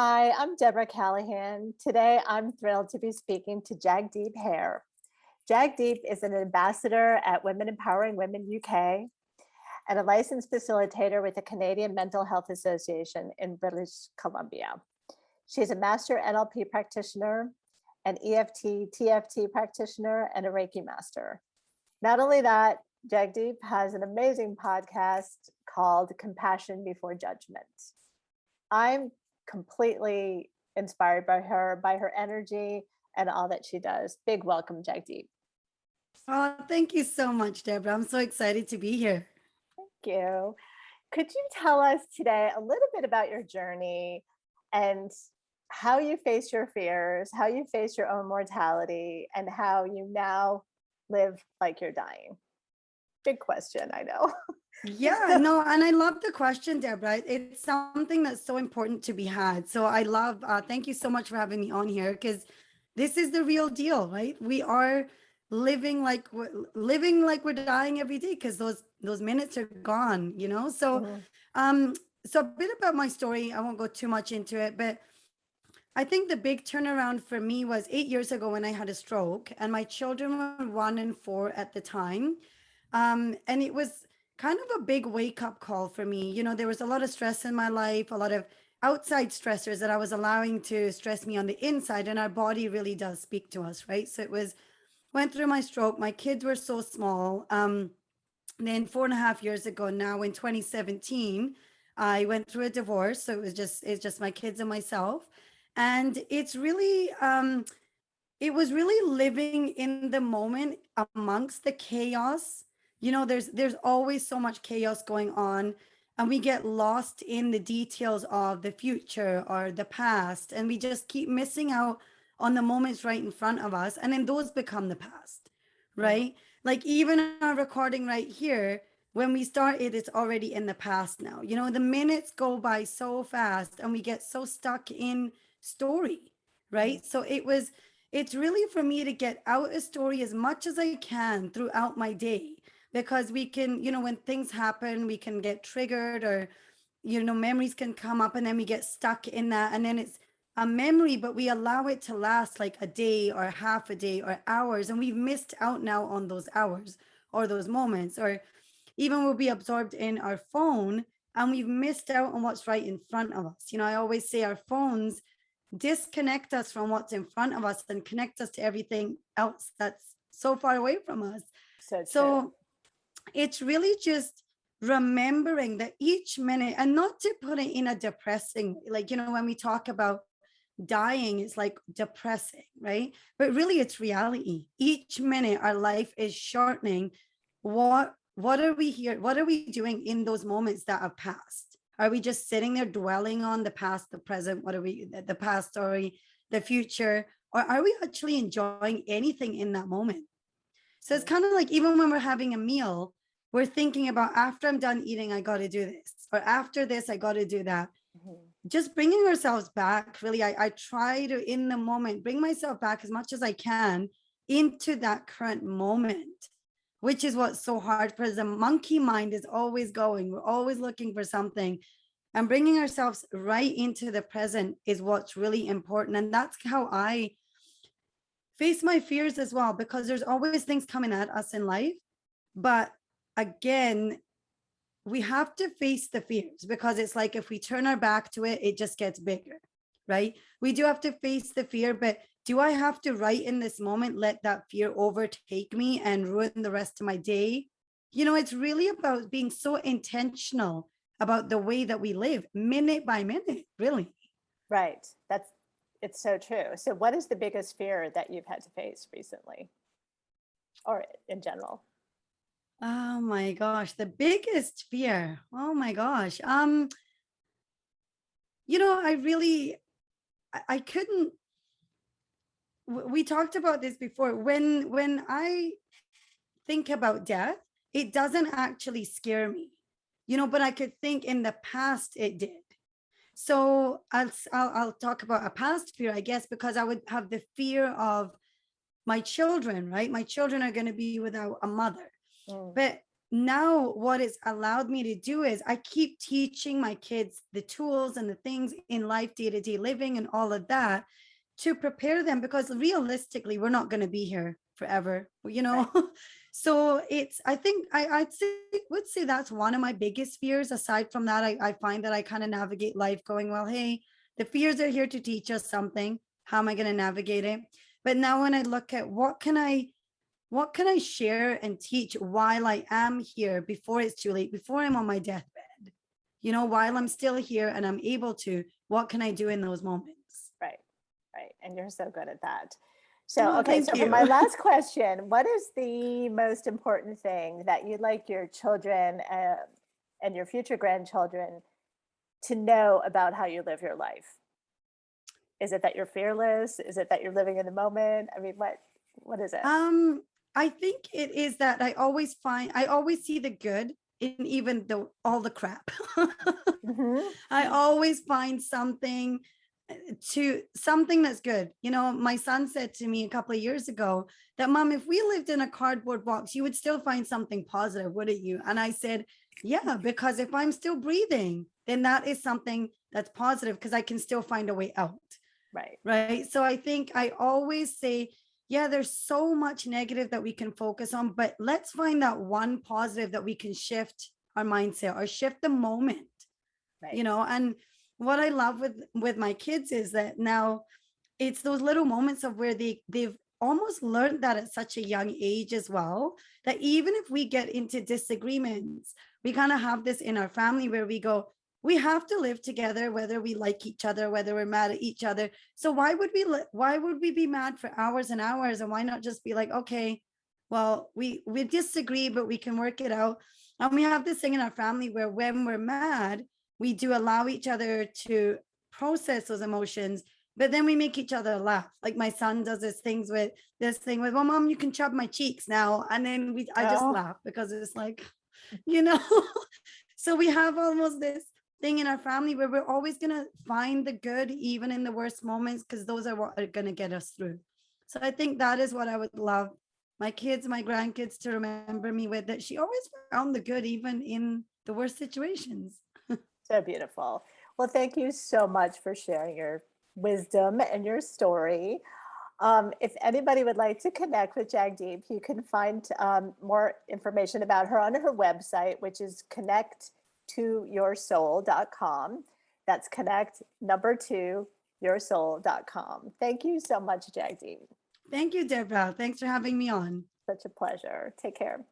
Hi, I'm Deborah Callahan. Today, I'm thrilled to be speaking to Jagdeep Hayre. Jagdeep is an ambassador at Women Empowering Women UK and a licensed facilitator with the Canadian Mental Health Association in British Columbia. She's a master NLP practitioner, an EFT, TFT practitioner, and a Reiki master. Not only that, Jagdeep has an amazing podcast called Compassion Before Judgment. I'm completely inspired by her energy and all that she does. Big welcome, Jagdeep. Oh, thank you so much, Deborah. I'm so excited to be here. Thank you. Could you tell us today a little bit about your journey and how you face your fears, how you face your own mortality, and how you now live like you're dying? Big question, I know. Yeah, no, and I love the question, Deborah. It's something that's so important to be had. So I love, thank you so much for having me on here because this is the real deal, right? We are living like we're dying every day because those minutes are gone, you know? So, Mhm. um, so a bit about my story. I won't go too much into it, but I think the big turnaround for me was 8 years ago when I had a stroke, and my children were 1 and 4 at the time. And it was kind of a big wake up call for me. You know, there was a lot of stress in my life, a lot of outside stressors that I was allowing to stress me on the inside. And our body really does speak to us, right? So went through my stroke. My kids were so small. Then 4.5 years ago, now in 2017, I went through a divorce. So it's just my kids and myself. And it was really living in the moment amongst the chaos. You know, there's always so much chaos going on, and we get lost in the details of the future or the past, and we just keep missing out on the moments right in front of us, and then those become the past, Mhm. right? Like even our recording right here, when we start it, it's already in the past now. You know, the minutes go by so fast and we get so stuck in story, Mhm. right? So it's really for me to get out a story as much as I can throughout my day, because we can, you know, when things happen, we can get triggered, or, you know, memories can come up and then we get stuck in that. And then it's a memory, but we allow it to last like a day or half a day or hours. And we've missed out now on those hours or those moments, or even we'll be absorbed in our phone and we've missed out on what's right in front of us. You know, I always say our phones disconnect us from what's in front of us and connect us to everything else that's so far away from us. So true. So it's really just remembering that each minute, and not to put it in a depressing way, like, you know, when we talk about dying, it's like depressing, right? But really it's reality. Each minute our life is shortening. What are we here, what are we doing in those moments that have passed? Are we just sitting there dwelling on the past, the present, what are we, the past story, the future, or are we actually enjoying anything in that moment? So it's Mhm. kind of like, even when we're having a meal, we're thinking about, after I'm done eating, I got to do this, or after this, I got to do that. Mhm. Just bringing ourselves back, really. I try to, in the moment, bring myself back as much as I can into that current moment, which is what's so hard, because the monkey mind is always going. We're always looking for something. And bringing ourselves right into the present is what's really important. And that's how I face my fears as well, because there's always things coming at us in life. But again, we have to face the fears, because it's like if we turn our back to it, it just gets bigger, right? We do have to face the fear, but do I have to, right in this moment, let that fear overtake me and ruin the rest of my day? You know, it's really about being so intentional about the way that we live, minute by minute, really. Right. It's so true. So what is the biggest fear that you've had to face recently or in general? Oh my gosh, the biggest fear. Oh my gosh. You know, I couldn't, we talked about this before. When I think about death, it doesn't actually scare me, you know, but I could think in the past it did. So I'll talk about a past fear, I guess, because I would have the fear of my children, right? My children are going to be without a mother. Mm. But now what it's allowed me to do is I keep teaching my kids the tools and the things in life, day-to-day living and all of that, to prepare them, because realistically we're not going to be here forever, you know. Right. So it's, I think would say that's one of my biggest fears. Aside from that, I find that I kind of navigate life going, well, hey, the fears are here to teach us something. How am I going to navigate it? But now when I look at what can I share and teach while I am here, before it's too late, before I'm on my deathbed, you know, while I'm still here and I'm able to, what can I do in those moments? Right. Right. And you're so good at that. So, Oh, okay. thank So for my you. last question, what is the most important thing that you'd like your children and your future grandchildren to know about how you live your life? Is it that you're fearless? Is it that you're living in the moment? I mean, what is it? Um, I think it is that I always see the good in even though all the crap. Hmm. I always find something something that's good. You know, my son said to me a couple of years ago that, Mom, if we lived in a cardboard box, you would still find something positive, wouldn't you? And I said, yeah, because if I'm still breathing, then that is something that's positive, because I can still find a way out. Right. Right. So I think I always say, yeah, there's so much negative that we can focus on, but let's find that one positive that we can shift our mindset or shift the moment, you Right. know. And what I love with my kids is that now it's those little moments of where they've almost learned that at such a young age as well, that even if we get into disagreements, we kind of have this in our family where we go, we have to live together whether we like each other, whether we're mad at each other. So why would we be mad for hours and hours, and why not just be like, okay, well, we disagree but we can work it out. And we have this thing in our family where when we're mad, we do allow each other to process those emotions, but then we make each other laugh. Like my son does this thing with, well, Mom, you can chop my cheeks now. And then I just Oh, laugh because it's like, you know. So we have almost this thing in our family where we're always going to find the good, even in the worst moments, because those are what are going to get us through. So I think that is what I would love my kids, my grandkids to remember me with, that she always found the good, even in the worst situations. so beautiful. Well, thank you so much for sharing your wisdom and your story. If anybody would like to connect with Jagdeep, you can find more information about her on her website, which is connect2yoursoul.com. That's connect number 2 yoursoul.com. Thank you so much, Jagdeep. Thank you, Deborah. Thanks for having me on. Such a pleasure. Take care.